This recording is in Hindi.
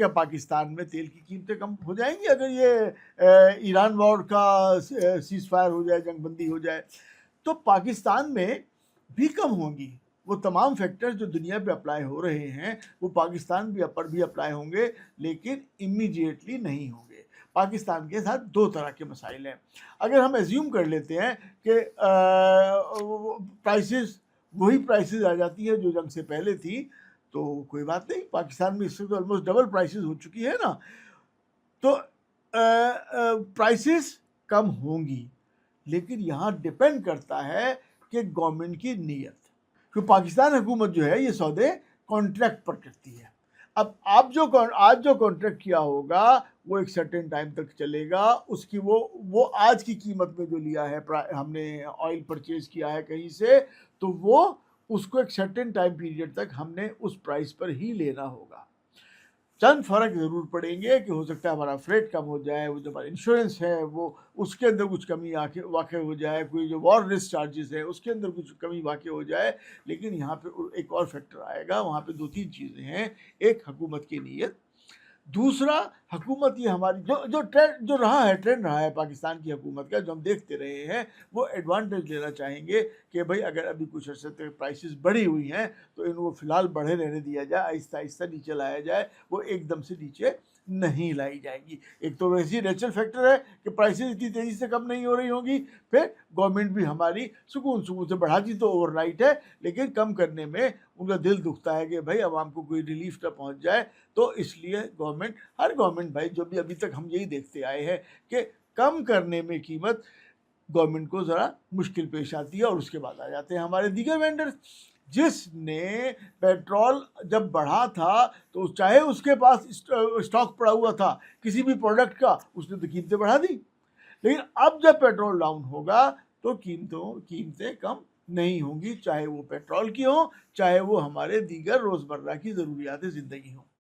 क्या पाकिस्तान में तेल की कीमतें कम हो जाएंगी अगर ये ईरान वॉर का सीज फायर हो जाए, जंगबंदी हो जाए? तो पाकिस्तान में भी कम होंगी। वो तमाम फैक्टर्स जो दुनिया पे अप्लाई हो रहे हैं वो पाकिस्तान भी पर भी अप्लाई होंगे, लेकिन इमीडिएटली नहीं होंगे। पाकिस्तान के साथ दो तरह के मसाइल हैं। अगर हम एज्यूम कर लेते हैं कि प्राइसेस वही प्राइसेस आ जाती है जो जंग से पहले थी, तो कोई बात नहीं, पाकिस्तान में इससे तो ऑलमोस्ट डबल प्राइसेस हो चुकी है ना। तो प्राइसेस कम होंगी, लेकिन यहाँ डिपेंड करता है कि गवर्नमेंट की नीयत। क्योंकि पाकिस्तान हुकूमत जो है ये सौदे कॉन्ट्रैक्ट पर करती है। अब आप जो आज जो कॉन्ट्रैक्ट किया होगा वो एक सर्टेन टाइम तक चलेगा, उसकी वो आज की कीमत में जो लिया है, हमने ऑयल परचेज किया है कहीं से, तो वो उसको एक सर्टेन टाइम पीरियड तक हमने उस प्राइस पर ही लेना होगा। चंद फ़र्क ज़रूर पड़ेंगे कि हो सकता है हमारा फ्रेट कम हो जाए, वो जो हमारा इंश्योरेंस है वो उसके अंदर कुछ कमी आके वाक़ हो जाए, कोई जो वॉर रिस्क चार्जेस है उसके अंदर कुछ कमी वाक़ हो जाए। लेकिन यहाँ पे एक और फैक्टर आएगा, वहाँ पे 2-3 चीज़ें हैं। एक हुकूमत की नीयत, दूसरा हुकूमत ये हमारी जो ट्रेंड जो रहा है, ट्रेंड रहा है पाकिस्तान की हुकूमत का, जो हम देखते रहे हैं, वो एडवांटेज लेना चाहेंगे कि भाई अगर अभी कुछ अर्से तक प्राइसेस बढ़ी हुई हैं तो इनको फ़िलहाल बढ़े रहने दिया जाए, आहिस्ता आहिस्ता नीचे लाया जाए, वो एकदम से नीचे नहीं लाई जाएंगी। एक तो वैसे ही नेचुरल फैक्टर है कि प्राइसेस इतनी तेज़ी से कम नहीं हो रही होंगी, फिर गवर्नमेंट भी हमारी सुकून सुकून से बढ़ाती तो ओवरनाइट है, लेकिन कम करने में उनका दिल दुखता है कि भाई आवाम को कोई रिलीफ ना पहुंच जाए। तो इसलिए हर गवर्नमेंट भाई, जो भी अभी तक हम यही देखते आए हैं कि कम करने में कीमत गवर्नमेंट को ज़रा मुश्किल पेश आती है, और उसके बाद आ जाते हैं हमारे दीगर वेंडर्स। जिसने पेट्रोल जब बढ़ा था तो चाहे उसके पास स्टॉक पड़ा हुआ था किसी भी प्रोडक्ट का, उसने तो कीमतें बढ़ा दी। लेकिन अब जब पेट्रोल डाउन होगा तो कीमतें कम नहीं होंगी, चाहे वो पेट्रोल की हो, चाहे वो हमारे दीगर रोज़मर्रा की ज़रूरियात ज़िंदगी हो।